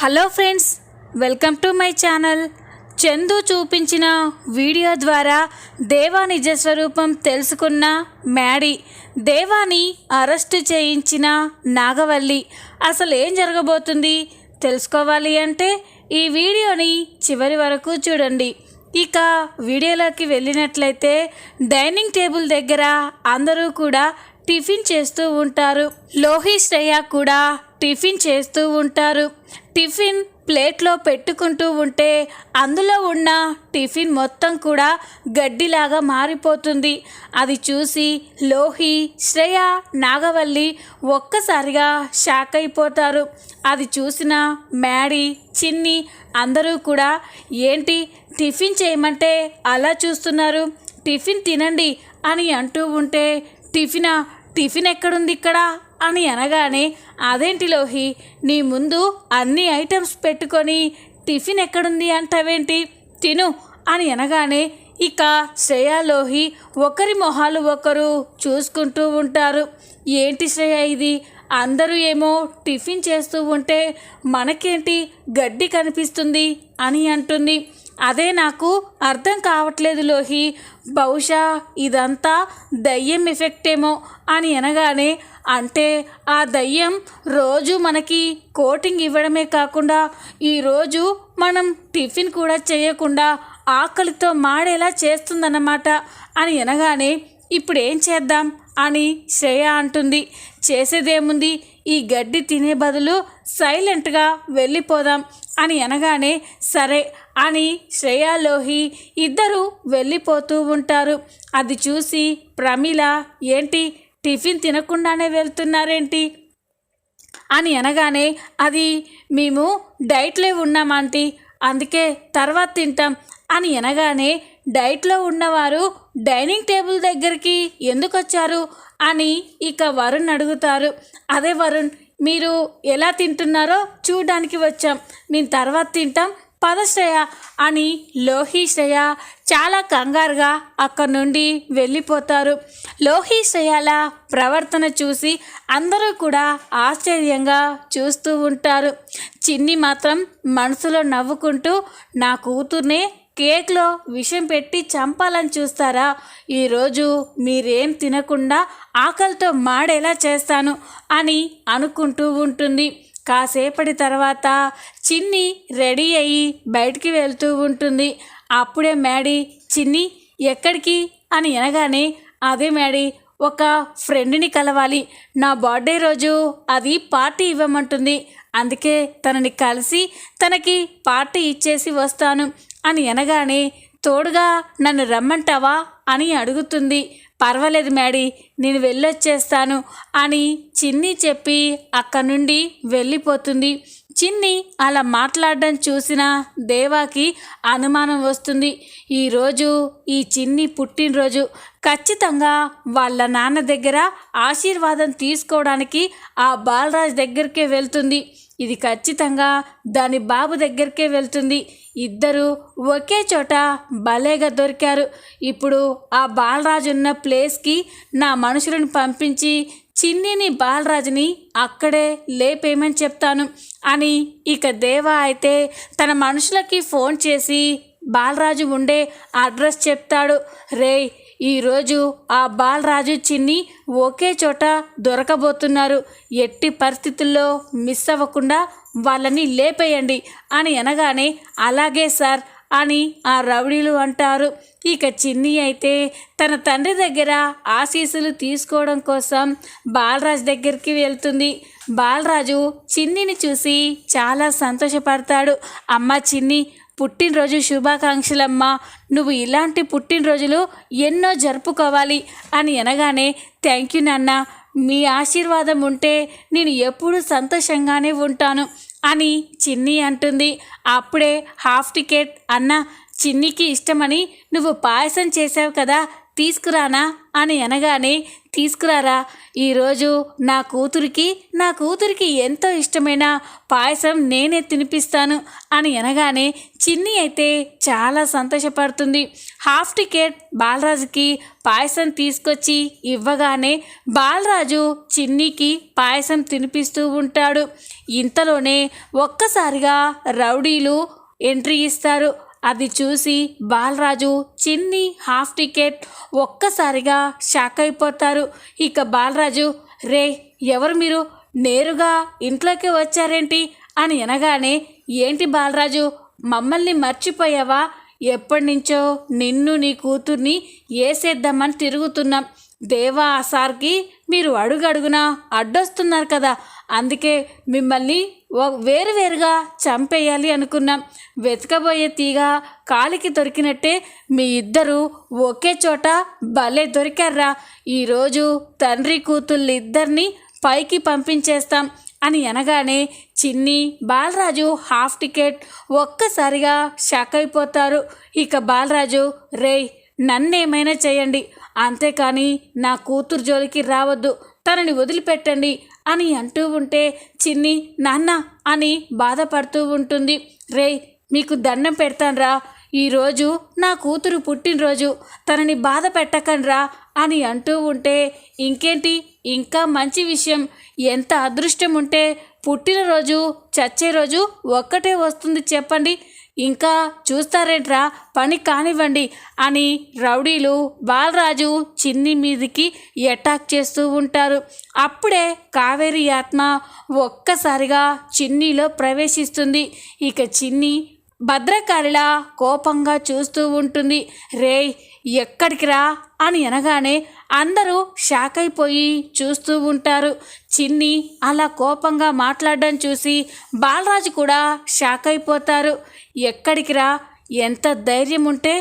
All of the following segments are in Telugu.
Hello friends, welcome to my channel. Chandu చూపించిన వీడియో ద్వారా దేవా నిజ స్వరూపం తెలుసుకున్న మ్యాడీ, దేవాని అరెస్టు చేయించిన నాగవల్లి, అసలు ఏం జరగబోతుంది తెలుసుకోవాలి అంటే ఈ వీడియోని చివరి వరకు చూడండి. ఇక వీడియోలోకి వెళ్ళినట్లయితే డైనింగ్ టేబుల్ దగ్గర అందరూ కూడా టిఫిన్ చేస్తూ ఉంటారు. లోహి శ్రేయ కూడా టిఫిన్ చేస్తూ ఉంటారు. టిఫిన్ ప్లేట్లో పెట్టుకుంటూ ఉంటే అందులో ఉన్న టిఫిన్ మొత్తం కూడా గడ్డిలాగా మారిపోతుంది. అది చూసి లోహి, శ్రేయ, నాగవల్లి ఒక్కసారిగా షాక్ అయిపోతారు. అది చూసిన మ్యాడీ, చిన్ని అందరూ కూడా ఏంటి టిఫిన్ చేయమంటే అలా చూస్తున్నారు, టిఫిన్ తినండి అని అంటూ ఉంటే టిఫిన్ ఎక్కడుంది ఇక్కడ అని అనగానే, అదేంటి లోహి, నీ ముందు అన్ని ఐటమ్స్ పెట్టుకొని టిఫిన్ ఎక్కడుంది అంటావేంటి, తిను అని అనగానే ఇక శ్రేయ, లోహి ఒకరి మొహాలు ఒకరు చూసుకుంటూ ఉంటారు. ఏంటి శ్రేయ ఇది, అందరూ ఏమో టిఫిన్ చేస్తూ ఉంటే మనకేంటి గడ్డి కనిపిస్తుంది అని అంటుంది. అదే నాకు అర్థం కావట్లేదు లోహి, బహుశా ఇదంతా దయ్యం ఎఫెక్ట్ ఏమో అని అనగానే, అంటే ఆ దయ్యం రోజు మనకి కోటింగ్ ఇవ్వడమే కాకుండా ఈరోజు మనం టిఫిన్ కూడా చేయకుండా ఆకలితో మాడేలా చేస్తుందన్నమాట అని అనగానే, ఇప్పుడు ఏం చేద్దాం అని శ్రేయ అంటుంది. చేసేదేముంది, ఈ గడ్డి తినే బదులు సైలెంట్గా వెళ్ళిపోదాం అని అనగానే, సరే అని శ్రేయ, లోహి ఇద్దరు వెళ్ళిపోతూ ఉంటారు. అది చూసి ప్రమీల, ఏంటి టిఫిన్ తినకుండానే వెళ్తున్నారేంటి అని అనగానే, అది మేము డైట్లో ఉన్నామంటీ, అందుకే తర్వాత తింటాం అని అనగానే, డైట్లో ఉన్నవారు డైనింగ్ టేబుల్ దగ్గరికి ఎందుకు వచ్చారు అని ఇక వరుణ్ అడుగుతారు. అదే వరుణ్, మీరు ఎలా తింటున్నారో చూడడానికి వచ్చాం, మేము తర్వాత తింటాం, పద శ్రేయ అని లోహి, శ్రేయ చాలా కంగారుగా అక్కడి నుండి వెళ్ళిపోతారు. లోహి, శ్రేయల ప్రవర్తన చూసి అందరూ కూడా ఆశ్చర్యంగా చూస్తూ ఉంటారు. చిన్ని మాత్రం మనసులో నవ్వుకుంటూ, నా కూతుర్నే కేక్లో విషం పెట్టి చంపాలని చూస్తారా, ఈరోజు మీరేం తినకుండా ఆకలితో మాడేలా చేస్తాను అని అనుకుంటూ ఉంటుంది. కాసేపటి తర్వాత చిన్ని రెడీ అయ్యి బయటికి వెళ్తూ ఉంటుంది. అప్పుడే మ్యాడీ, చిన్ని ఎక్కడికి అని అనగానే, అదే మ్యాడీ, ఒక ఫ్రెండ్ని కలవాలి, నా బర్త్డే రోజు అది పార్టీ ఇవ్వమంటుంది, అందుకే తనని కలిసి తనకి పార్టీ ఇచ్చేసి వస్తాను అని అనగానే, తోడుగా నన్ను రమ్మంటావా అని అడుగుతుంది. పర్వాలేదు మ్యాడీ, నేను వెళ్ళొచ్చేస్తాను అని చిన్ని చెప్పి అక్కడి నుండి వెళ్ళిపోతుంది. చిన్ని అలా మాట్లాడడం చూసిన దేవాకి అనుమానం వస్తుంది. ఈరోజు ఈ చిన్ని పుట్టినరోజు, ఖచ్చితంగా వాళ్ళ నాన్న దగ్గర ఆశీర్వాదం తీసుకోవడానికి ఆ బాలరాజ్ దగ్గరికే వెళ్తుంది. ఇది ఖచ్చితంగా దాని బాబు దగ్గరికే వెళ్తుంది. ఇద్దరు ఒకే చోట భలేగా దొరికారు. ఇప్పుడు ఆ బాలరాజు ఉన్న ప్లేస్కి నా మనుషులను పంపించి చిన్నిని, బాలరాజుని అక్కడే లేపేయమని చెప్తాను అని ఇక దేవా అయితే తన మనుషులకి ఫోన్ చేసి బాలరాజు ఉండే అడ్రస్ చెప్తాడు. రేయ్, ఈరోజు ఆ బాలరాజు, చిన్ని ఒకే చోట దొరకబోతున్నారు, ఎట్టి పరిస్థితుల్లో మిస్ అవ్వకుండా వాళ్ళని లేపేయండి అని అనగానే, అలాగే సార్ అని ఆ రౌడీలు అంటారు. ఇక చిన్ని అయితే తన తండ్రి దగ్గర ఆశీస్సులు తీసుకోవడం కోసం బాలరాజు దగ్గరికి వెళ్తుంది. బాలరాజు చిన్నిని చూసి చాలా సంతోషపడతాడు. అమ్మ చిన్ని, పుట్టినరోజు శుభాకాంక్షలమ్మా, నువ్వు ఇలాంటి పుట్టినరోజులు ఎన్నో జరుపుకోవాలి అని అనగానే, థ్యాంక్ యూ నాన్న, మీ ఆశీర్వాదం ఉంటే నేను ఎప్పుడూ సంతోషంగానే ఉంటాను అని చిన్ని అంటుంది. అప్పుడే హాఫ్ టికెట్, అన్న చిన్నికి ఇష్టమని నువ్వు పాయసం చేసావు కదా, తీసుకురానా అని అనగానే, తీసుకురారా, ఈరోజు నా కూతురికి ఎంతో ఇష్టమైన పాయసం నేనే తినిపిస్తాను అని అనగానే చిన్ని అయితే చాలా సంతోషపడుతుంది. హాఫ్ టికెట్ బాలరాజుకి పాయసం తీసుకొచ్చి ఇవ్వగానే బాలరాజు చిన్నికి పాయసం తినిపిస్తూ ఉంటాడు. ఇంతలోనే ఒక్కసారిగా రౌడీలు ఎంట్రీ ఇస్తారు. అది చూసి బాలరాజు, చిన్ని, హాఫ్ టికెట్ ఒక్కసారిగా షాక్ అయిపోతారు. ఇక బాలరాజు, రే ఎవరు మీరు, నేరుగా ఇంట్లోకి వచ్చారేంటి అని అనగానే, ఏంటి బాలరాజు, మమ్మల్ని మర్చిపోయావా? ఎప్పటి నుంచో నిన్ను నీ కూతుర్ని ఏసేద్దామని తిరుగుతున్నాం. దేవా సార్కి మీరు అడుగడుగునా అడ్డొస్తున్నారు కదా, అందుకే మిమ్మల్ని వేరువేరుగా చంపేయాలి అనుకున్నాం. వెతకబోయే తీగ కాలికి దొరికినట్టే మీ ఇద్దరు ఒకే చోట భలే దొరికారా. ఈరోజు తండ్రి కూతుళ్ళు ఇద్దరిని పైకి పంపించేస్తాం అని అనగానే చిన్ని, బాలరాజు, హాఫ్ టికెట్ ఒక్కసారిగా షాక్ అయిపోతారు. ఇక బాలరాజు, రేయ్ నన్నేమైనా చేయండి, అంతేకాని నా కూతురు జోలికి రావద్దు, తనని వదిలిపెట్టండి అని అంటూ ఉంటే చిన్ని, నాన్న అని బాధపడుతూ ఉంటుంది. రేయ్ మీకు దండం పెడతాన్రా, ఈరోజు నా కూతురు పుట్టినరోజు, తనని బాధ పెట్టకండ్రా అని అంటూ ఉంటే, ఇంకేంటి ఇంకా మంచి విషయం, ఎంత అదృష్టం ఉంటే పుట్టినరోజు చచ్చే రోజు ఒక్కటే వస్తుంది చెప్పండి, ఇంకా చూస్తారేంట్రా, పని కానివ్వండి అని రౌడీలు బాలరాజు చిన్ని మీదికి అటాక్ చేస్తూ ఉంటారు. అప్పుడే కావేరి ఆత్మ ఒక్కసారిగా చిన్నిలో ప్రవేశిస్తుంది. ఇక చిన్ని భద్రకాళిలా కోపంగా చూస్తూ ఉంటుంది. రేయ్ ఎక్కడికి రా అని అనగానే అందరూ షాక్ అయిపోయి చూస్తూ ఉంటారు. చిన్ని అలా కోపంగా మాట్లాడడం చూసి బాలరాజు కూడా షాక్ అయిపోతారు. ఎక్కడికి రా, ఎంత ధైర్యం ఉంటే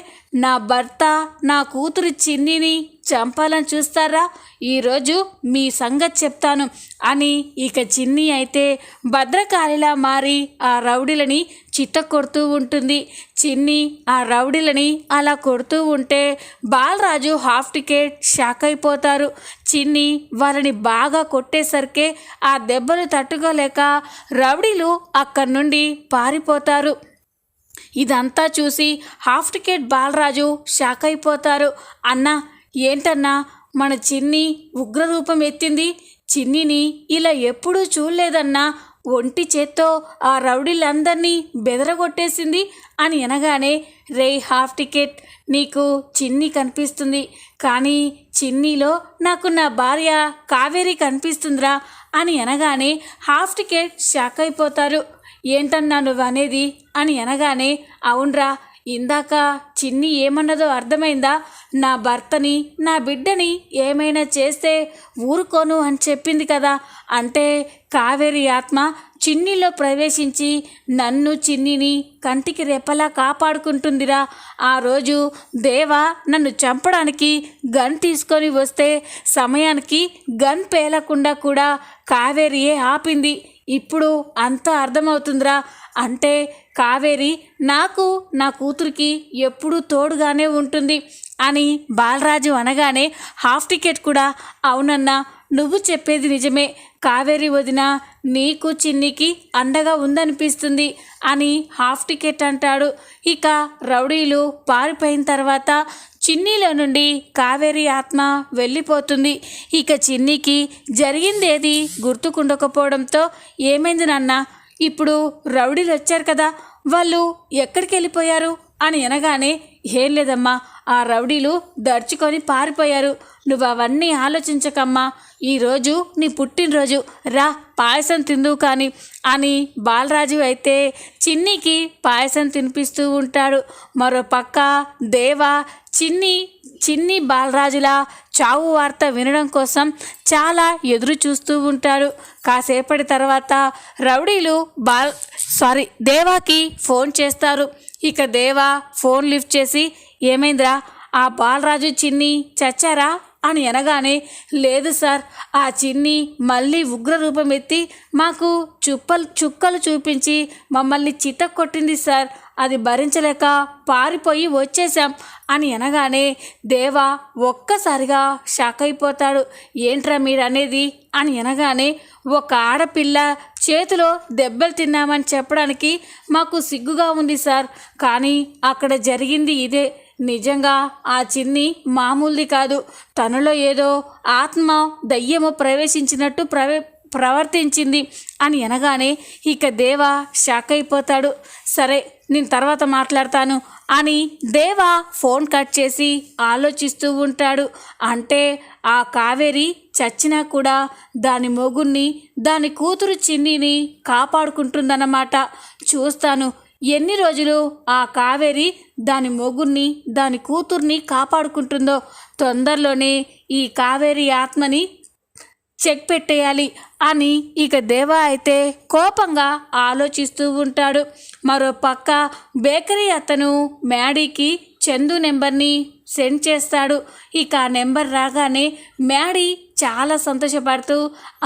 నా భర్త నా కూతురు చిన్నిని చంపాలని చూస్తారా, ఈరోజు మీ సంగతి చెప్తాను అని ఇక చిన్ని అయితే భద్రకాళిలా మారి ఆ రౌడీలని చిత్తకొడుతూ ఉంటుంది. చిన్ని ఆ రౌడీలని అలా కొడుతూ ఉంటే బాలరాజు, హాఫ్ టికెట్ షాక్ అయిపోతారు. చిన్ని వాళ్ళని బాగా కొట్టేసరికే ఆ దెబ్బలు తట్టుకోలేక రౌడీలు అక్కడి నుండి పారిపోతారు. ఇదంతా చూసి హాఫ్ టికెట్ బాలరాజు షాక్ అయిపోతారు. అన్నా ఏంటన్నా, మన చిన్ని ఉగ్రరూపం ఎత్తింది, చిన్నిని ఇలా ఎప్పుడూ చూడలేదన్నా, ఒంటి చేత్తో ఆ రౌడీలందరినీ బెదరగొట్టేసింది అని అనగానే, రే హాఫ్ టికెట్, నీకు చిన్ని కనిపిస్తుంది, కానీ చిన్నిలో నాకు నా భార్య కావేరి కనిపిస్తుందిరా అని అనగానే హాఫ్ టికెట్ షాక్ అయిపోతారు. ఏంటన్నా నువ్వు అనేది అని అనగానే, అవునరా, ఇందాక చిన్ని ఏమన్నదో అర్థమైందా, నా భర్తని నా బిడ్డని ఏమైనా చేస్తే ఊరుకోను అని చెప్పింది కదా, అంటే కావేరి ఆత్మ చిన్నిలో ప్రవేశించి నన్ను చిన్నిని కంటికి రెప్పలా కాపాడుకుంటుందిరా. ఆ రోజు దేవా నన్ను చంపడానికి గన్ తీసుకొని వస్తే సమయానికి గన్ పేలకుండా కూడా కావేరియే ఆపింది. ఇప్పుడు అంతా అర్థమవుతుందిరా, అంటే కావేరి నాకు నా కూతురికి ఎప్పుడూ తోడుగానే ఉంటుంది అని బాలరాజు అనగానే హాఫ్ టికెట్ కూడా, అవునన్నా నువ్వు చెప్పేది నిజమే, కావేరి వదిన నీకు చిన్నికి అండగా ఉందనిపిస్తుంది అని హాఫ్ టికెట్ అంటాడు. ఇక రౌడీలు పారిపోయిన తర్వాత చిన్నిలో నుండి కావేరి ఆత్మ వెళ్ళిపోతుంది. ఇక చిన్నికి జరిగిందేది గుర్తుకుండకపోవడంతో, ఏమైంది నాన్న, ఇప్పుడు రౌడీలు వచ్చారు కదా, వాళ్ళు ఎక్కడికి వెళ్ళిపోయారు అని అనగానే, ఏం లేదమ్మా, ఆ రౌడీలు దర్చుకొని పారిపోయారు, నువ్వు అవన్నీ ఆలోచించకమ్మా, ఈరోజు నీ పుట్టినరోజు, రా పాయసం తిందువు కానీ అని బాలరాజు అయితే చిన్నికి పాయసం తినిపిస్తూ ఉంటాడు. మరోపక్క దేవా చిన్ని బాలరాజుల చావు వార్త వినడం కోసం చాలా ఎదురు చూస్తూ ఉంటాడు. కాసేపటి తర్వాత రౌడీలు దేవాకి ఫోన్ చేస్తారు. ఇక దేవా ఫోన్ లిఫ్ట్ చేసి, ఏమైందిరా, ఆ బాలరాజు చిన్ని చచ్చారా అని అనగానే, లేదు సార్, ఆ చిన్ని మళ్ళీ ఉగ్ర రూపం ఎత్తి మాకు చుక్కలు చూపించి మమ్మల్ని చితక్కొట్టింది సార్, అది భరించలేక పారిపోయి వచ్చేసాం అని అనగానే దేవా ఒక్కసారిగా షాక్ అయిపోతాడు. ఏంట్రా మీరు అనేది అని అనగానే, ఒక ఆడపిల్ల చేతిలో దెబ్బలు తిన్నామని చెప్పడానికి మాకు సిగ్గుగా ఉంది సార్, కానీ అక్కడ జరిగింది ఇదే. నిజంగా ఆ చిన్ని మామూలుది కాదు, తనలో ఏదో ఆత్మ దయ్యము ప్రవేశించినట్టు ప్రవర్తించింది అని అనగానే ఇక దేవా షాక్ అయిపోతాడు. సరే, నేను తర్వాత మాట్లాడతాను అని దేవా ఫోన్ కట్ చేసి ఆలోచిస్తూ ఉంటాడు. అంటే ఆ కావేరి చచ్చినా కూడా దాని మొగుణ్ణి, దాని కూతురు చిన్నిని కాపాడుకుంటుందన్నమాట. చూస్తాను ఎన్ని రోజులు ఆ కావేరి దాని మొగుణ్ణి, దాని కూతుర్ని కాపాడుకుంటుందో. తొందరలోనే ఈ కావేరి ఆత్మని చెక్ పెట్టేయాలి అని ఇక దేవా అయితే కోపంగా ఆలోచిస్తూ ఉంటాడు. మరో పక్క బేకరీ అతను మ్యాడీకి చందు నెంబర్ని సెండ్ చేస్తాడు. ఇక ఆ నెంబర్ రాగానే మ్యాడీ చాలా సంతోషపడుతూ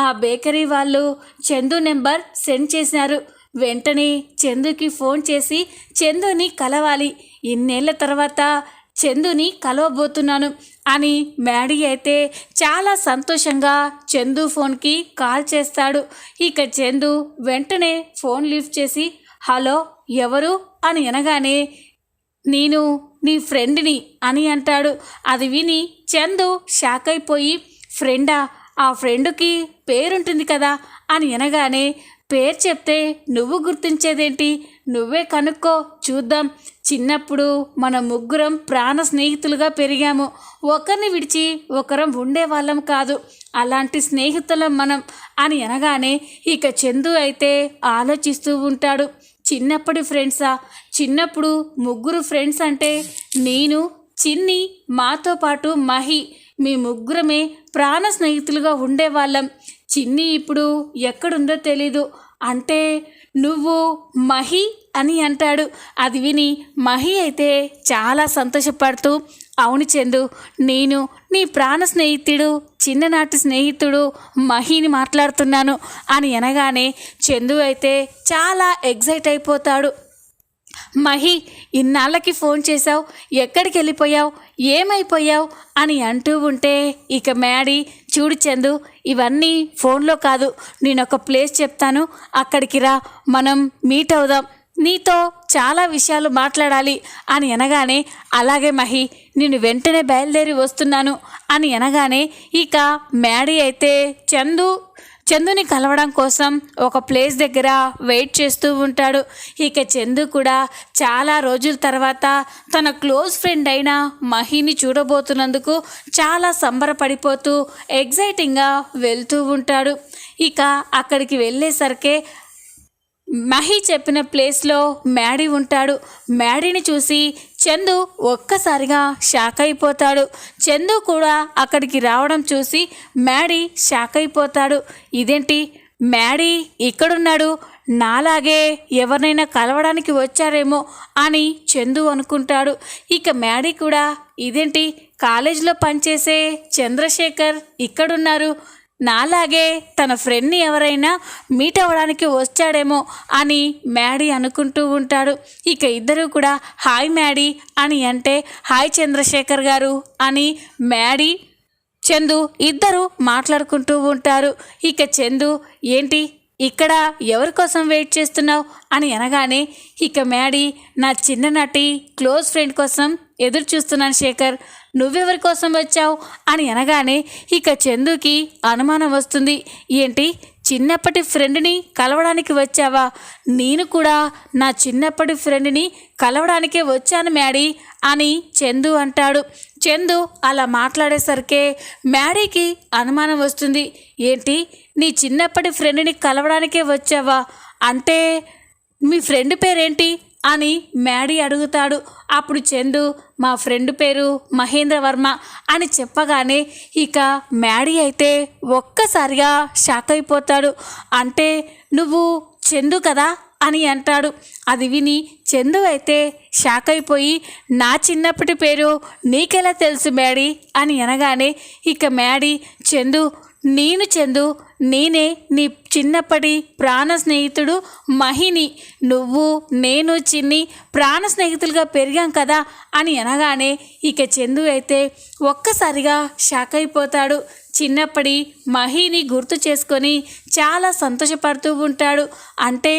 ఆ బేకరీ వాళ్ళు చందు నెంబర్ సెండ్ చేశారు. వెంటనే చందుకి ఫోన్ చేసి చందుని కలవాలి, ఇన్నేళ్ల తర్వాత చందుని కలవబోతున్నాను అని మ్యాడీ అయితే చాలా సంతోషంగా చందు ఫోన్కి కాల్ చేస్తాడు. ఇక చందు వెంటనే ఫోన్ లిఫ్ట్ చేసి హలో ఎవరు అని అనగానే, నేను నీ ఫ్రెండ్ని అని అంటాడు. అది విని చందు షాక్ అయిపోయి, ఫ్రెండా? ఆ ఫ్రెండ్కి పేరుంటుంది కదా అని అనగానే, పేరు చెప్తే నువ్వు గుర్తించేదేంటి, నువ్వే కనుక్కో చూద్దాం. చిన్నప్పుడు మన ముగ్గురం ప్రాణ స్నేహితులుగా పెరిగాము, ఒకరిని విడిచి ఒకరం ఉండేవాళ్ళం కాదు, అలాంటి స్నేహితులం మనం అని అనగానే ఇక చందు అయితే ఆలోచిస్తూ ఉంటాడు. చిన్నప్పటి ఫ్రెండ్సా? చిన్నప్పుడు ముగ్గురు ఫ్రెండ్స్ అంటే నేను, చిన్ని, మాతో పాటు మహి, మీ ముగ్గురమే ప్రాణ స్నేహితులుగా ఉండేవాళ్ళం. చిన్ని ఇప్పుడు ఎక్కడుందో తెలీదు. అంటే నువ్వు మహి అని అంటాడు. అది విని మహి అయితే చాలా సంతోషపడుతూ, అవును చందు, నేను నీ ప్రాణ స్నేహితుడు, చిన్ననాటి స్నేహితుడు మహిని మాట్లాడుతున్నాను అని అనగానే చందు అయితే చాలా ఎగ్జైట్ అయిపోతాడు. మహి, ఇన్నాళ్ళకి ఫోన్ చేశావు, ఎక్కడికి వెళ్ళిపోయావు, ఏమైపోయావు అని అంటూ ఉంటే ఇక మ్యాడీ, చూడు చందు, ఇవన్నీ ఫోన్లో కాదు, నేను ఒక ప్లేస్ చెప్తాను, అక్కడికి రా, మనం మీట్ అవుదాం, నీతో చాలా విషయాలు మాట్లాడాలి అని అనగానే, అలాగే మహి, నేను వెంటనే బయలుదేరి వస్తున్నాను అని అనగానే ఇక మ్యాడీ అయితే చందుని కలవడం కోసం ఒక ప్లేస్ దగ్గర వెయిట్ చేస్తూ ఉంటాడు. ఇక చందు కూడా చాలా రోజుల తర్వాత తన క్లోజ్ ఫ్రెండ్ అయిన మహిని చూడబోతున్నందుకు చాలా సంబరపడిపోతూ ఎగ్జైటింగ్గా వెళ్తూ ఉంటాడు. ఇక అక్కడికి వెళ్ళేసరికే మహి చెప్పిన ప్లేస్లో మ్యాడీ ఉంటాడు. మ్యాడీని చూసి చందు ఒక్కసారిగా షాక్ అయిపోతాడు. చందు కూడా అక్కడికి రావడం చూసి మ్యాడీ షాక్ అయిపోతాడు. ఇదేంటి మ్యాడీ ఇక్కడున్నాడు, నాలాగే ఎవరినైనా కలవడానికి వచ్చారేమో అని చందు అనుకుంటాడు. ఇక మ్యాడీ కూడా ఇదేంటి కాలేజీలో పనిచేసే చంద్రశేఖర్ ఇక్కడున్నారు, నాలాగే తన ఫ్రెండ్ని ఎవరైనా మీట్ అవ్వడానికి వచ్చాడేమో అని మ్యాడీ అనుకుంటూ ఉంటాడు. ఇక ఇద్దరు కూడా హాయ్ మ్యాడీ అని అంటే, హాయ్ చంద్రశేఖర్ గారు అని మ్యాడీ చందు ఇద్దరు మాట్లాడుకుంటూ ఉంటారు. ఇక చందు, ఏంటి ఇక్కడ ఎవరి కోసం వెయిట్ చేస్తున్నావు అని అనగానే ఇక మ్యాడీ, నా చిన్ననాటి క్లోజ్ ఫ్రెండ్ కోసం ఎదురు చూస్తున్నాను శేఖర్, నువ్వెవరి కోసం వచ్చావు అని అనగానే ఇక చందుకి అనుమానం వస్తుంది. ఏంటి చిన్నప్పటి ఫ్రెండ్ని కలవడానికి వచ్చావా? నేను కూడా నా చిన్నప్పటి ఫ్రెండ్ని కలవడానికే వచ్చాను మ్యాడీ అని చందు అంటాడు. చందు అలా మాట్లాడేసరికే మ్యాడీకి అనుమానం వస్తుంది. ఏంటి నీ చిన్నప్పటి ఫ్రెండ్ని కలవడానికే వచ్చావా? అంటే మీ ఫ్రెండ్ పేరేంటి అని మ్యాడీ అడుగుతాడు. అప్పుడు చందు, మా ఫ్రెండ్ పేరు మహేంద్ర వర్మ అని చెప్పగానే ఇక మ్యాడీ అయితే ఒక్కసారిగా షాక్ అయిపోతాడు. అంటే నువ్వు చందు కదా అని అంటాడు. అది విని చందు అయితే షాక్ అయిపోయి, నా చిన్నప్పటి పేరు నీకెలా తెలుసు మ్యాడీ అని అనగానే ఇక మ్యాడీ, చందు నేనే నీ చిన్నప్పటి ప్రాణ స్నేహితుడు మహిని. నువ్వు నేను చిన్ని ప్రాణ స్నేహితులుగా పెరిగాం కదా అని అనగానే ఇక చందు అయితే ఒక్కసారిగా షాక్ అయిపోతాడు. చిన్నప్పటి మహిని గుర్తు చేసుకొని చాలా సంతోషపడుతూ ఉంటాడు. అంటే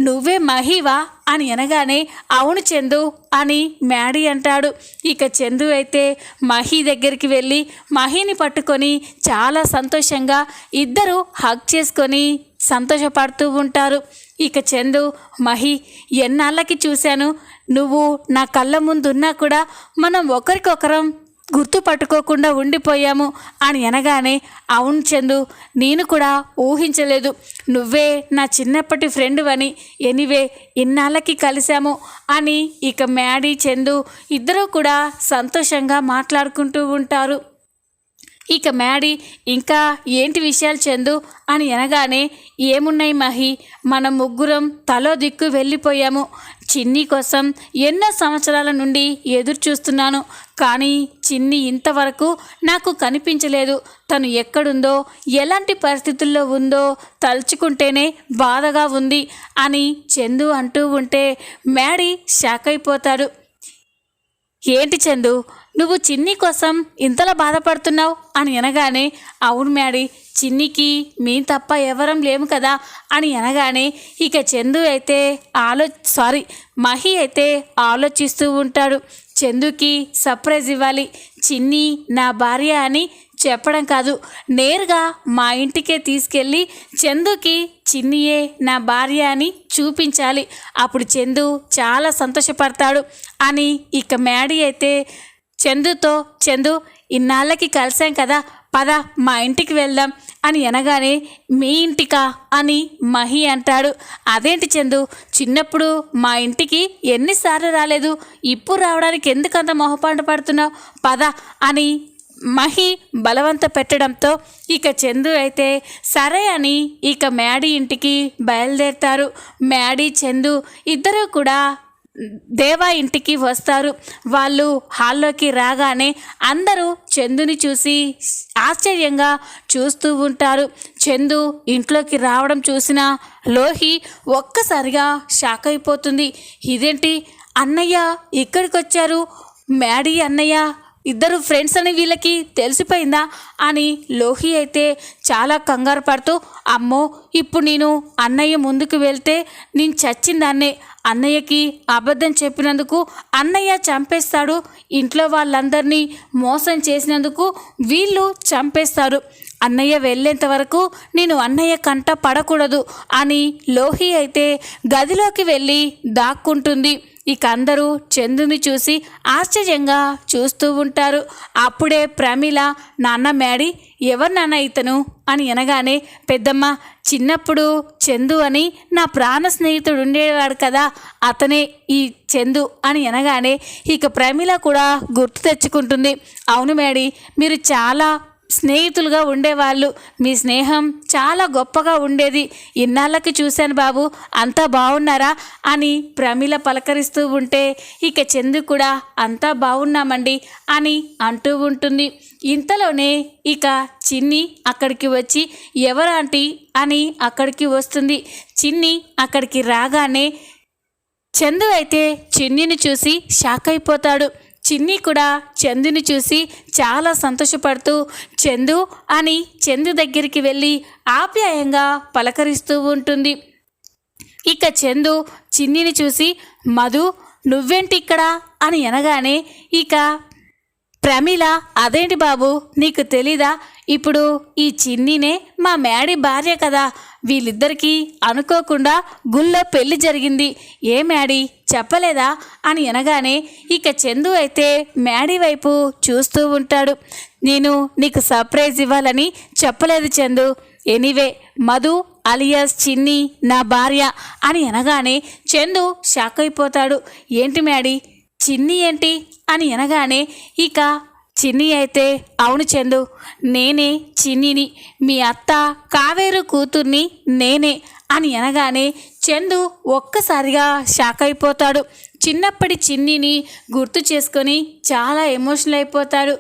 నువ్వే మహివా అని అనగానే అవును చందు అని మ్యాడీ అంటాడు. ఇక చందు అయితే మహి దగ్గరికి వెళ్ళి మహిని పట్టుకొని చాలా సంతోషంగా ఇద్దరు హగ్ చేసుకొని సంతోషపడుతూ ఉంటారు. ఇక చందు, మహి, ఎన్నాళ్ళకి చూశాను, నువ్వు నా కళ్ళ ముందున్నా కూడా మనం ఒకరికొకరం గుర్తుపట్టుకోకుండా ఉండిపోయాము అని అనగానే అవును చందు, నేను కూడా ఊహించలేదు నువ్వే నా చిన్నప్పటి ఫ్రెండ్ అని. ఎనీవే ఇన్నాళ్ళకి కలిశాము అని ఇక మ్యాడీ చందు ఇద్దరూ కూడా సంతోషంగా మాట్లాడుకుంటూ ఉంటారు. ఇక మ్యాడీ, ఇంకా ఏంటి విషయాలు చందు అని అనగానే ఏమున్నాయి మహి, మనం ముగ్గురం తలో దిక్కు వెళ్ళిపోయాము. చిన్ని కోసం ఎన్నో సంవత్సరాల నుండి ఎదురు చూస్తున్నాను, కానీ చిన్ని ఇంతవరకు నాకు కనిపించలేదు. తను ఎక్కడుందో ఎలాంటి పరిస్థితుల్లో ఉందో తలుచుకుంటేనే బాధగా ఉంది అని చందు అంటూ ఉంటే మ్యాడీ షాక్ అయిపోతాడు. ఏంటి చందు, నువ్వు చిన్ని కోసం ఇంతలా బాధపడుతున్నావు అని అనగానే అవును మ్యాడీ, చిన్నికి మీ తప్ప ఎవరం లేము కదా అని అనగానే ఇక చందు అయితే మహి అయితే ఆలోచిస్తూ ఉంటాడు. చందుకి సర్ప్రైజ్ ఇవ్వాలి, చిన్ని నా భార్య అని చెప్పడం కాదు, నేరుగా మా ఇంటికే తీసుకెళ్ళి చందుకి చిన్నియే నా భార్య అని చూపించాలి. అప్పుడు చందు చాలా సంతోషపడతాడు అని ఇక మ్యాడీ అయితే చందు ఇన్నాళ్ళకి కలిసాం కదా, పద మా ఇంటికి వెళ్దాం అని అనగానే మీ ఇంటికా అని మహి అంటాడు. అదేంటి చందు, చిన్నప్పుడు మా ఇంటికి ఎన్నిసార్లు రాలేదు, ఇప్పుడు రావడానికి ఎందుకంత మొహపాటు పడుతున్నావు, పద అని మహి బలవంత పెట్టడంతో ఇక చందు అయితే సరే అని ఇక మ్యాడీ ఇంటికి బయలుదేరుతారు. మ్యాడీ చందు ఇద్దరూ కూడా దేవా ఇంటికి వస్తారు. వాళ్ళు హాల్లోకి రాగానే అందరూ చందుని చూసి ఆశ్చర్యంగా చూస్తూ ఉంటారు. చందు ఇంట్లోకి రావడం చూసిన లోహి ఒక్కసారిగా షాక్ అయిపోతుంది. ఇదేంటి అన్నయ్య ఇక్కడికి వచ్చారు, మ్యాడీ అన్నయ్య ఇద్దరు ఫ్రెండ్స్ అని వీళ్ళకి తెలిసిపోయిందా అని లోహి అయితే చాలా కంగారు పడుతూ, అమ్మో ఇప్పుడు నేను అన్నయ్య ముందుకు వెళ్తే నేను చచ్చిందాన్నే, అన్నయ్యకి అబద్ధం చెప్పినందుకు అన్నయ్య చంపేస్తాడు, ఇంట్లో వాళ్ళందరినీ మోసం చేసినందుకు వీళ్ళు చంపేస్తారు, అన్నయ్య వెళ్ళేంత వరకు నేను అన్నయ్య కంట పడకూడదు అని లోహి అయితే గదిలోకి వెళ్ళి దాక్కుంటుంది. ఇక అందరూ చందుని చూసి ఆశ్చర్యంగా చూస్తూ ఉంటారు. అప్పుడే ప్రమీల, నాన్న మ్యాడీ ఎవరు నాన్న ఇతను అని అనగానే పెద్దమ్మ, చిన్నప్పుడు చందు అని నా ప్రాణ స్నేహితుడు ఉండేవాడు కదా, అతనే ఈ చందు అని అనగానే ఇక ప్రమీల కూడా గుర్తు తెచ్చుకుంటుంది. అవును మ్యాడీ, మీరు చాలా స్నేహితులుగా ఉండేవాళ్ళు, మీ స్నేహం చాలా గొప్పగా ఉండేది, ఇన్నాళ్ళకి చూశాను బాబు, అంతా బాగున్నారా అని ప్రమీల పలకరిస్తూ ఉంటే ఇక చందు కూడా అంతా బాగున్నామండి అని అంటూ ఉంటుంది. ఇంతలోనే ఇక చిన్ని అక్కడికి వచ్చి ఎవరాంటీ అని అక్కడికి వస్తుంది. చిన్ని అక్కడికి రాగానే చందు అయితే చిన్నిని చూసి షాక్ అయిపోతాడు. చిన్ని కూడా చందుని చూసి చాలా సంతోషపడుతూ చందు అని చందు దగ్గరికి వెళ్ళి ఆప్యాయంగా పలకరిస్తూ ఉంటుంది. ఇక చందు చిన్నిని చూసి మధు నువ్వేంటి ఇక్కడ అని అనగానే ఇక ప్రమీల, అదేంటి బాబు నీకు తెలీదా, ఇప్పుడు ఈ చిన్నినే మా మ్యాడీ భార్య కదా, వీళ్ళిద్దరికీ అనుకోకుండా గుళ్ళో పెళ్లి జరిగింది, ఏ మ్యాడీ చెప్పలేదా అని అనగానే ఇక చందు అయితే మ్యాడీ వైపు చూస్తూ ఉంటాడు. నేను నీకు సర్ప్రైజ్ ఇవ్వాలని చెప్పలేదు చందు, ఎనీవే మధు అలియాస్ చిన్ని నా భార్య అని అనగానే చందు షాక్ అయిపోతాడు. ఏంటి మ్యాడీ, చిన్ని ఏంటి అని అనగానే ఇక చిన్ని అయితే అవును చందు, నేనే చిన్నిని, మీ అత్త కావేరు కూతుర్ని నేనే అని అనగానే చందు ఒక్కసారిగా షాక్ అయిపోతాడు. చిన్నప్పటి చిన్నిని గుర్తు చేసుకొని చాలా ఎమోషనల్ అయిపోతాడు.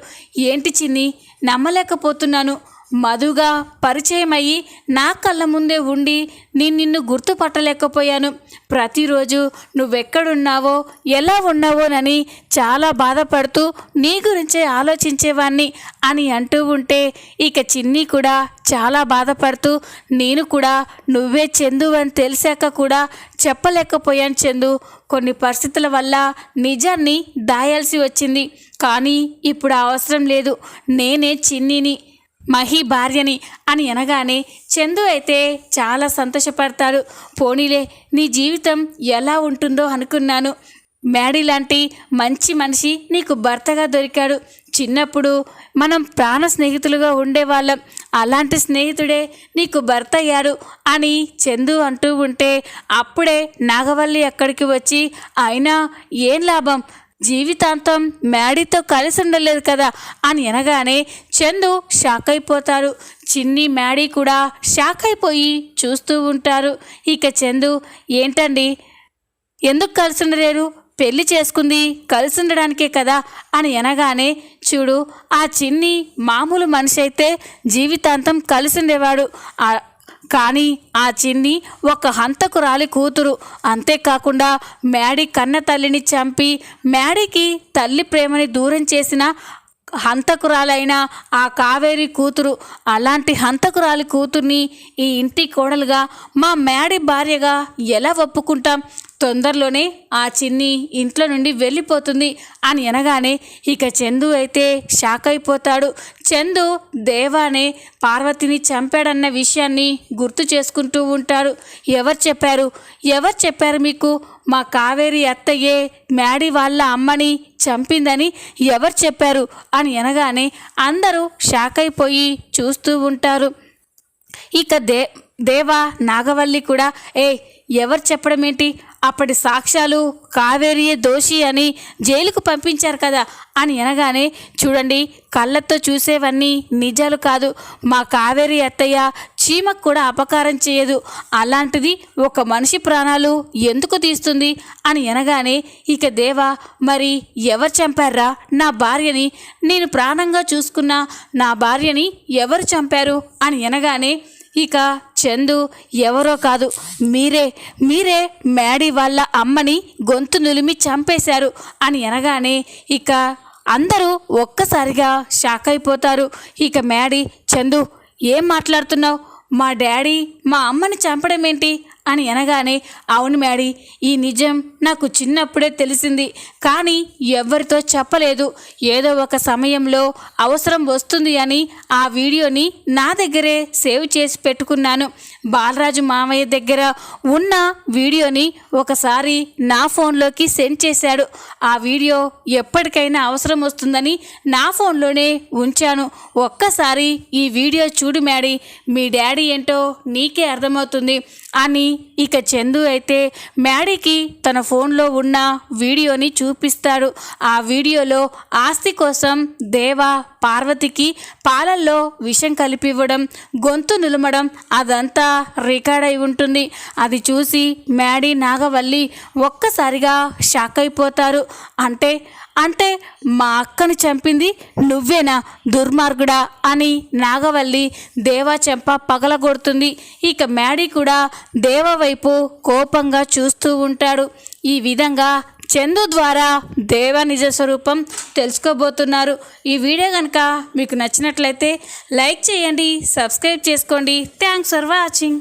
ఏంటి చిన్ని, నమ్మలేకపోతున్నాను. మధుగా పరిచయం అయ్యి నా కళ్ళ ముందే ఉండి నిన్ను గుర్తుపట్టలేకపోయాను. ప్రతిరోజు నువ్వెక్కడున్నావో ఎలా ఉన్నావోనని చాలా బాధపడుతూ నీ గురించే ఆలోచించేవాణ్ణి అని అంటూ ఉంటే ఇక చిన్ని కూడా చాలా బాధపడుతూ నేను కూడా నువ్వే చందు అని తెలిసాక కూడా చెప్పలేకపోయాను చందు. కొన్ని పరిస్థితుల వల్ల నిజాన్ని దాయాల్సి వచ్చింది. కానీ ఇప్పుడు అవసరం లేదు. నేనే చిన్నిని, మహి భార్యని అని అనగానే చందు అయితే చాలా సంతోషపడతాడు. పోనీలే, నీ జీవితం ఎలా ఉంటుందో అనుకున్నాను. మ్యాడీ లాంటి మంచి మనిషి నీకు భర్తగా దొరికాడు. చిన్నప్పుడు మనం ప్రాణ స్నేహితులుగా ఉండేవాళ్ళం. అలాంటి స్నేహితుడే నీకు భర్త అయ్యాడు అని చందు అంటూ ఉంటే అప్పుడే నాగవల్లి అక్కడికి వచ్చి అయినా ఏం లాభం, జీవితాంతం మ్యాడీతో కలిసి ఉండలేదు కదా అని అనగానే చందు షాక్ అయిపోతారు. చిన్ని మ్యాడీ కూడా షాక్ అయిపోయి చూస్తూ ఉంటారు. ఇక చందు ఏంటండి, ఎందుకు కలిసి ఉండలేరు? పెళ్లి చేసుకుంది కలిసి ఉండడానికే కదా అని అనగానే చూడు, ఆ చిన్ని మామూలు మనిషి అయితే జీవితాంతం కలిసి ఉండేవాడు. కానీ ఆ చిన్ని ఒక హంతకురాలి కూతురు. అంతేకాకుండా మ్యాడీ కన్న తల్లిని చంపి మ్యాడీకి తల్లి ప్రేమని దూరం చేసిన హంతకురాలైన ఆ కావేరి కూతురు. అలాంటి హంతకురాలి కూతుర్ని ఈ ఇంటి కోడలుగా మా మ్యాడీ భార్యగా ఎలా ఒప్పుకుంటాం? తొందరలోనే ఆ చిన్ని ఇంట్లో నుండి వెళ్ళిపోతుంది అని అనగానే ఇక చందు అయితే షాక్ అయిపోతాడు. చందు దేవానే పార్వతిని చంపాడన్న విషయాన్ని గుర్తు చేసుకుంటూ ఉంటాడు. ఎవరు చెప్పారు మీకు? మా కావేరి అత్తయ్యే మ్యాడీ వాళ్ళ అమ్మని చంపిందని ఎవరు చెప్పారు అని అనగానే అందరూ షాక్ అయిపోయి చూస్తూ ఉంటారు. ఇక దేవా నాగవల్లి కూడా ఎవరు చెప్పడం ఏంటి, అప్పటి సాక్ష్యాలు కావేరియే దోషి అని జైలుకు పంపించారు కదా అని అనగానే చూడండి, కళ్ళతో చూసేవన్నీ నిజాలు కాదు. మా కావేరి అత్తయ్య చీమకు కూడా అపకారం చేయదు. అలాంటిది ఒక మనిషి ప్రాణాలు ఎందుకు తీస్తుంది అని అనగానే ఇక దేవా మరి ఎవరు చంపారా నా భార్యని? నేను ప్రాణంగా చూసుకున్న నా భార్యని ఎవరు చంపారు అని అనగానే ఇక చందు ఎవరో కాదు, మీరే మ్యాడీ వాళ్ళ అమ్మని గొంతు నులిమి చంపేశారు అని అనగానే ఇక అందరూ ఒక్కసారిగా షాక్ అయిపోతారు. ఇక మ్యాడీ చందు ఏం మాట్లాడుతున్నావు? మా డాడీ మా అమ్మని చంపడం ఏంటి అని అనగానే అవును మ్యాడీ, ఈ నిజం నాకు చిన్నప్పుడే తెలిసింది. కానీ ఎవరితో చెప్పలేదు. ఏదో ఒక సమయంలో అవసరం వస్తుంది అని ఆ వీడియోని నా దగ్గరే సేవ్ చేసి పెట్టుకున్నాను. బాలరాజు మామయ్య దగ్గర ఉన్న వీడియోని ఒకసారి నా ఫోన్లోకి సెండ్ చేశాడు. ఆ వీడియో ఎప్పటికైనా అవసరం వస్తుందని నా ఫోన్లోనే ఉంచాను. ఒక్కసారి ఈ వీడియో చూడు మ్యాడీ, మీ డాడీ ఏంటో నీకే అర్థమవుతుంది అని ఇక చందు అయితే మ్యాడీకి తన ఫోన్లో ఉన్న వీడియోని చూపిస్తాడు. ఆ వీడియోలో ఆస్తి కోసం దేవా పార్వతికి పాలల్లో విషం కలిపివ్వడం, గొంతు నులమడం అదంతా రికార్డ్ అయి ఉంటుంది. అది చూసి మ్యాడీ నాగవల్లి ఒక్కసారిగా షాక్ అయిపోతారు. అంటే మా అక్కను చంపింది నువ్వేనా దుర్మార్గుడా అని నాగవల్లి దేవా చెంప పగలగొడుతుంది. ఇక మ్యాడీ కూడా దేవా వైపు కోపంగా చూస్తూ ఉంటాడు. ఈ విధంగా చందు ద్వారా దేవా నిజ స్వరూపం తెలుసుకోబోతున్నారు. ఈ వీడియో కనుక మీకు నచ్చినట్లయితే లైక్ చేయండి, సబ్స్క్రైబ్ చేసుకోండి. Thanks for watching.